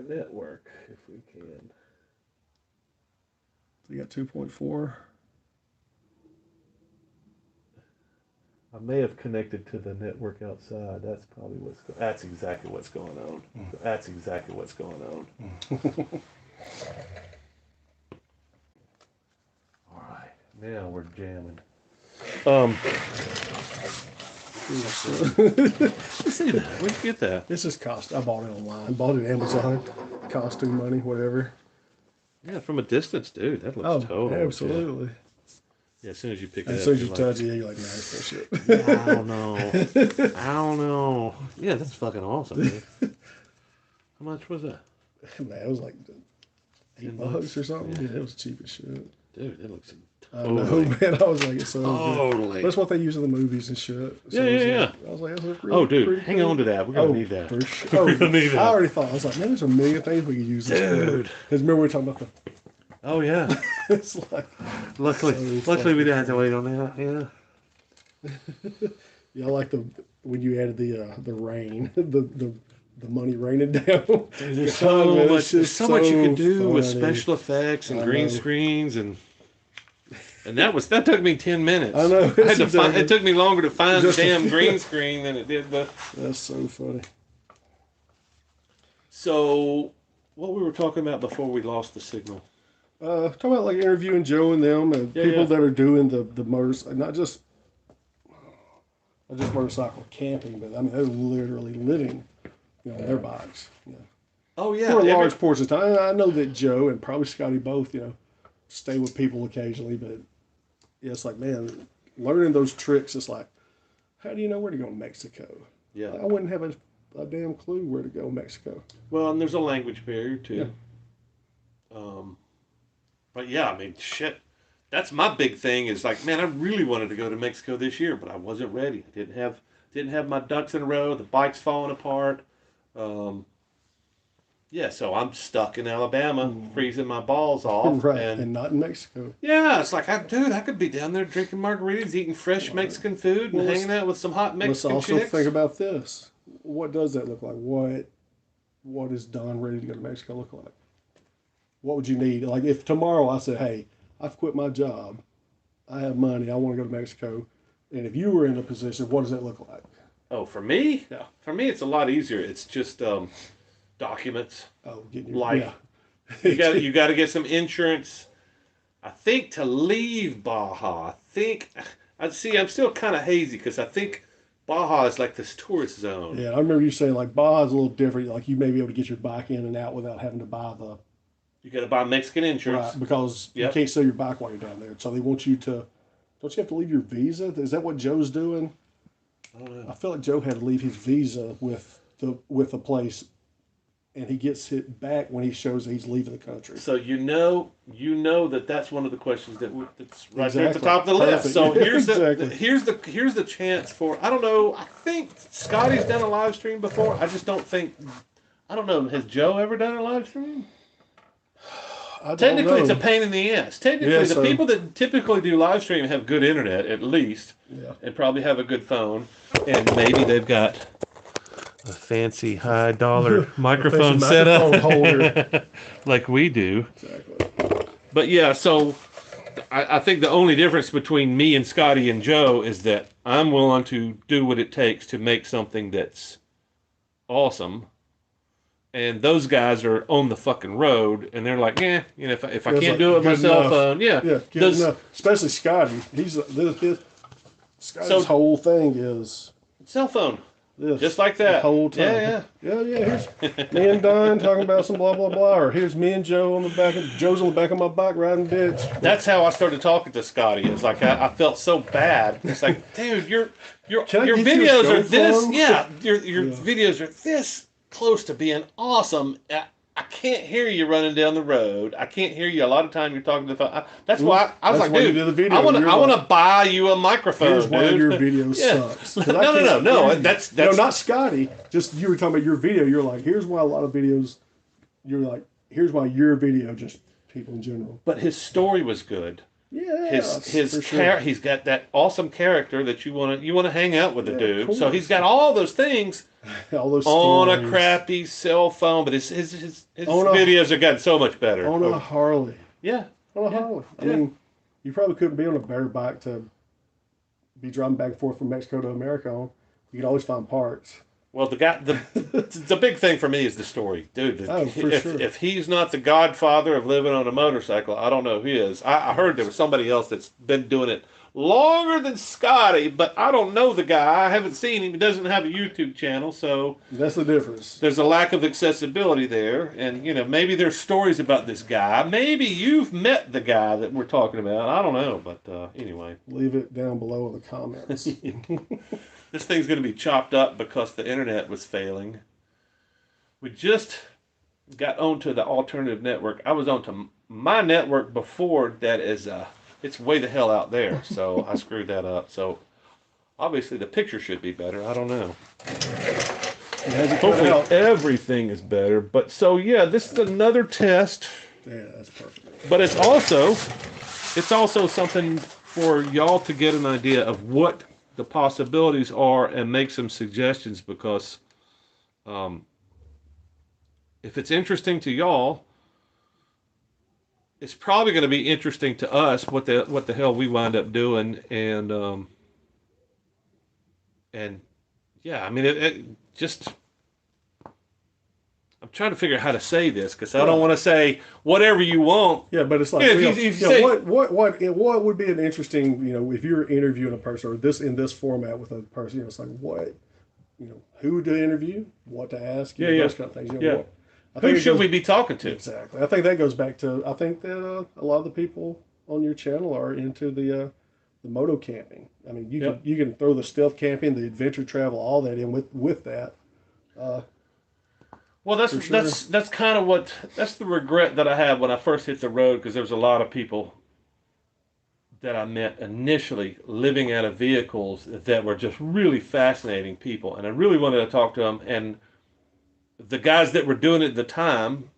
network if we can. You got 2.4. I may have connected to the network outside. That's probably that's exactly what's going on. That's exactly what's going on. All right, now we're jamming. See that? Where'd you get that? This is I bought it online. Bought it Amazon. Costume money, whatever. Yeah, from a distance, dude. That looks total. Absolutely. Yeah. Yeah, as soon as you pick it up. As soon as you touch it, you're like, nah, that's bullshit. Yeah, I don't know. I don't know. Yeah, that's fucking awesome, dude. How much was that? Man, it was like $8 or something. Yeah, it was cheap as shit. Dude, it looks totally. I know, man. I was like, it's so totally. Good. That's what they use in the movies and shit. So yeah. I was like, that's really, dude, hang on to that. We're gonna need that. For sure. We're gonna need that. I already thought. I was like, man, there's a million things we could use this for. Dude. Because remember we were talking about the. Oh yeah. It's like. Luckily we didn't have to wait on that. Yeah. Yeah, I like when you added the rain, the money raining down. There's so much you can do funny. With special effects and green screens and that took me 10 minutes. I know. It took me longer to find the damn green screen than it did the. That's so funny. So, what we were talking about before we lost the signal? Talking about like interviewing Joe and them and people that are doing the not just motorcycle camping, but I mean they're literally living, on their bikes. Oh yeah. For a large portion of time. I know that Joe and probably Scotty both, stay with people occasionally, but it's like, man, learning those tricks. It's like, how do you know where to go in Mexico? Yeah. I wouldn't have a damn clue where to go in Mexico. Well, and there's a language barrier too. Yeah. But yeah, I mean, shit. That's my big thing. Is like, man, I really wanted to go to Mexico this year, but I wasn't ready. I didn't have my ducks in a row. The bike's falling apart. Yeah, so I'm stuck in Alabama, freezing my balls off, right? And not in Mexico. Yeah, it's like, I could be down there drinking margaritas, eating fresh Mexican food, and hanging out with some hot Mexican chicks. Let's also think about this. What does that look like? What does Don ready to go to Mexico look like? What would you need? Like if tomorrow I said, hey, I've quit my job, I have money, I want to go to Mexico, and if you were in a position, what does that look like? Oh, for me? Yeah. For me, it's a lot easier. It's just documents. Oh, you got to get some insurance. I think to leave Baja, I'm still kind of hazy because I think Baja is like this tourist zone. Yeah, I remember you saying like Baja is a little different. Like you may be able to get your bike in and out without having to buy the. You got to buy Mexican insurance. Right, because you can't sell your bike while you're down there. So they want you to. Don't you have to leave your visa? Is that what Joe's doing? I don't know. I feel like Joe had to leave his visa with the place, and he gets it back when he shows that he's leaving the country. So you know that's one of the questions that's right there at the top of the list. So here's the chance for, I don't know, I think Scotty's done a live stream before. I just don't think, I don't know, has Joe ever done a live stream? Technically, it's a pain in the ass. Technically, the people that typically do live stream have good internet, at least, and probably have a good phone, and maybe they've got a fancy high-dollar microphone setup holder like we do. Exactly. But yeah, so I think the only difference between me and Scotty and Joe is that I'm willing to do what it takes to make something that's awesome. And those guys are on the fucking road, and they're like, if I can't do it with my cell phone, especially Scotty. Scotty's whole thing is cell phone, just like that. The whole time. Yeah. Here's me and Don talking about some blah blah blah, or here's me and Joe on the back of Joe's on the back of my bike riding bitch. That's how I started talking to Scotty. It's like I felt so bad. It's like, dude, your videos are this, your videos are this close to being awesome. I can't hear you running down the road. I can't hear you. A lot of time you're talking to the phone. That's why I was like, dude, I want to buy you a microphone. Here's why your video sucks. No. That's not Scotty. Just you were talking about your video. You're like, here's why a lot of videos. You're like, here's why your video, just people in general. But his story was good. Yeah, he's got that awesome character that you want to hang out with the dude. So he's got all those things. All those on stories. a crappy cell phone, but his videos have gotten so much better. On a Harley. Yeah. On a Harley. I mean, you probably couldn't be on a better bike to be driving back and forth from Mexico to America on. You can always find parts. Well, the big thing for me is the story, dude. If he's not the godfather of living on a motorcycle, I don't know who is. I heard there was somebody else that's been doing it longer than Scotty, but I don't know the guy. I haven't seen him. He doesn't have a YouTube channel, so that's the difference. There's a lack of accessibility there, and maybe there's stories about this guy. Maybe you've met the guy that we're talking about. I don't know, but anyway, leave it down below in the comments. This thing's going to be chopped up because the internet was failing. We just got onto the alternative network. I was onto my network before that is it's way the hell out there, so I screwed that up. So obviously the picture should be better. I don't know. Hopefully everything is better. But so yeah, this is another test. Yeah, that's perfect. But it's also something for y'all to get an idea of what the possibilities are and make some suggestions, because if it's interesting to y'all, it's probably going to be interesting to us what the hell we wind up doing, and yeah, I mean it just. I'm trying to figure out how to say this because I don't want to say whatever you want. Yeah, but it's like what would be an interesting, if you're interviewing a person or in this format with a person, it's like what, who to interview, what to ask, those kind of things. Who should we be talking to? Exactly. I think that goes back to I think that a lot of the people on your channel are into the moto camping. I mean, you can throw the stealth camping, the adventure travel, all that in with that. Well, that's kind of that's the regret that I had when I first hit the road, because there was a lot of people that I met initially living out of vehicles that were just really fascinating people, and I really wanted to talk to them. And the guys that were doing it at the time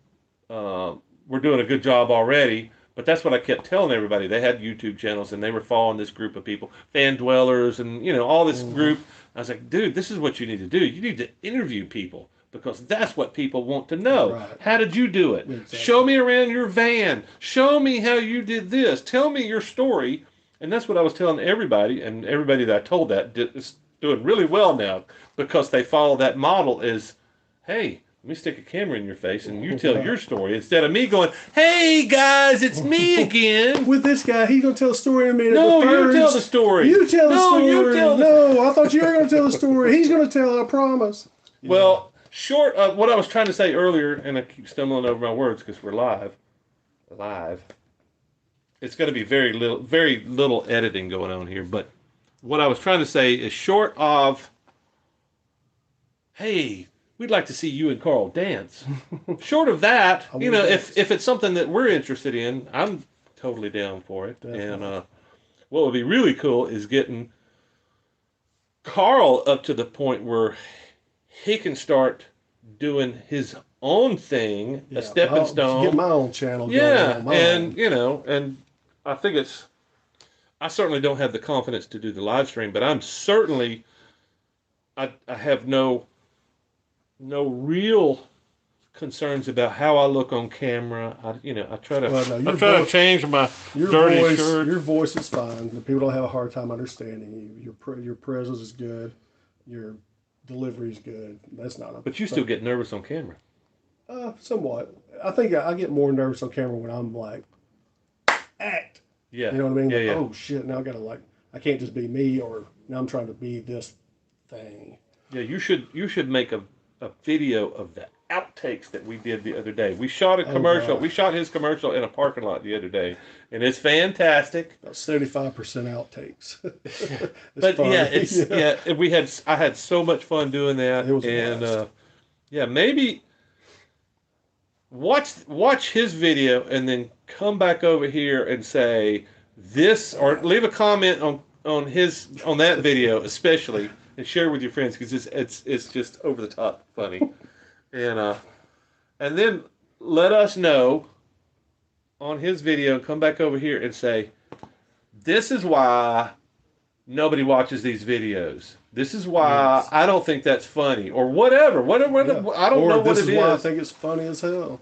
were doing a good job already, but that's what I kept telling everybody. They had YouTube channels, and they were following this group of people, fan dwellers, and all this group. I was like, dude, this is what you need to do. You need to interview people, because that's what people want to know. Right. How did you do it? Exactly. Show me around your van. Show me how you did this. Tell me your story. And that's what I was telling everybody, and everybody that I told that is doing really well now, because they follow that model is, hey, let me stick a camera in your face and you tell your story, instead of me going, hey guys, it's me again. With this guy, he's going to tell a story in a minute. No, you tell the story. You tell the story. No, I thought you were going to tell the story. He's going to tell it, I promise. Well, short of what I was trying to say earlier, and I keep stumbling over my words because we're live. It's going to be very little editing going on here. But what I was trying to say is, short of, hey, we'd like to see you and Carl dance. Short of that, if it's something that we're interested in, I'm totally down for it. Definitely. And what would be really cool is getting Carl up to the point where he can start doing his own thing, a stepping stone. Get my own channel. Yeah, and I think I certainly don't have the confidence to do the live stream, but I'm certainly, I have no real concerns about how I look on camera. I try to change my dirty shirt. Your voice is fine. The people don't have a hard time understanding you. Your presence is good. Your delivery is good. That's not. But you still get nervous on camera. Somewhat. I think I get more nervous on camera when I'm like, act. Yeah. You know what I mean? Yeah, Oh shit! Now I gotta I can't just be me, or now I'm trying to be this thing. Yeah, you should make a video of the outtakes that we did the other day. We shot a commercial. We shot his commercial in a parking lot the other day, and it's fantastic. About 75% outtakes. But fun. I had so much fun doing that. It was a blast. Maybe watch his video and then come back over here and say this, or leave a comment on that video especially, and share with your friends, because it's just over the top funny. And then let us know on his video, come back over here and say, this is why nobody watches these videos. This is why I don't think that's funny, or whatever. Whatever. I don't know what it is. This is why I think it's funny as hell.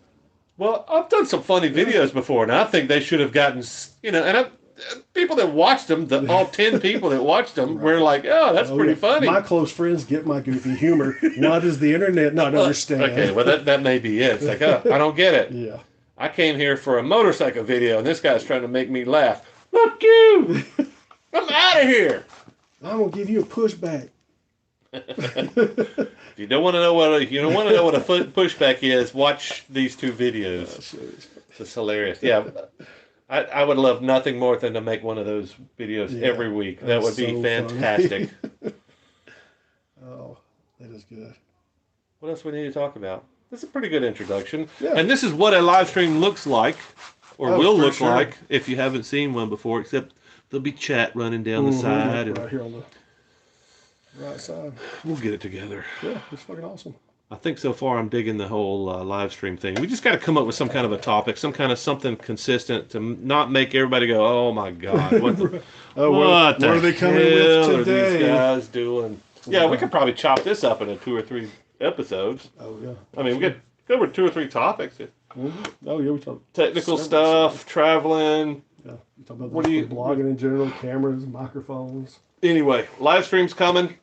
Well, I've done some funny videos before, and I think they should have gotten, and people that watched them, all 10 people that watched them, were like, "Oh, that's pretty funny." My close friends get my goofy humor. Why does the internet not understand? Okay, well that may be it. It's like, I don't get it. Yeah. I came here for a motorcycle video, and this guy's trying to make me laugh. Fuck you! I'm out of here. I'm gonna give you a pushback. If you don't want to know what a pushback is, watch these 2 videos. It's hilarious. Yeah, I would love nothing more than to make one of those videos every week. That would be fantastic. Oh, that is good. What else we need to talk about? This is a pretty good introduction. Yeah. And this is what a live stream looks like, or will look like, if you haven't seen one before, except there'll be chat running down the side. Right here on the right side. We'll get it together. Yeah, it's fucking awesome. I think so far I'm digging the whole live stream thing. We just got to come up with some kind of a topic, something consistent to not make everybody go, "Oh my God, what what are they coming with today? Are these guys doing?" Yeah, we could probably chop this up into 2 or 3 episodes. Oh yeah. I mean, we could cover 2 or 3 topics. Oh yeah, we talk technical stuff, traveling. Yeah, we talk about blogging in general, cameras, microphones. Anyway, live stream's coming.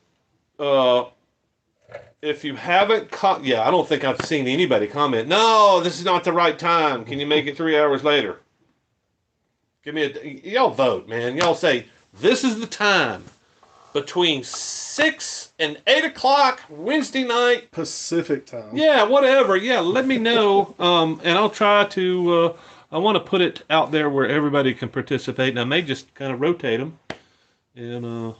If you haven't, I don't think I've seen anybody comment, "No, this is not the right time. Can you make it 3 hours later?" Give me y'all vote, man. Y'all say, this is the time between 6 and 8 o'clock Wednesday night. Pacific time. Yeah, whatever. Yeah, let me know. And I'll try to, I want to put it out there where everybody can participate. And I may just kind of rotate them. And,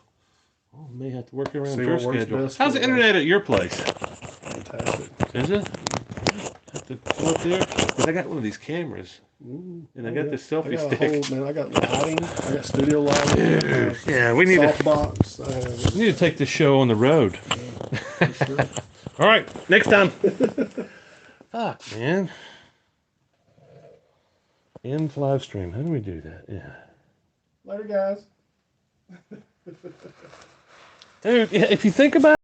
I may have to work around your schedule. How's the internet at your place? Fantastic. Is it? Have to go up there? Because I got one of these cameras. And I got this selfie stick. I got lighting. I got studio lighting. Yeah, we need softbox. We need to take this show on the road. Yeah, for sure. All right, next time. Fuck, man. End live stream. How do we do that? Yeah. Later, guys. Dude, if you think about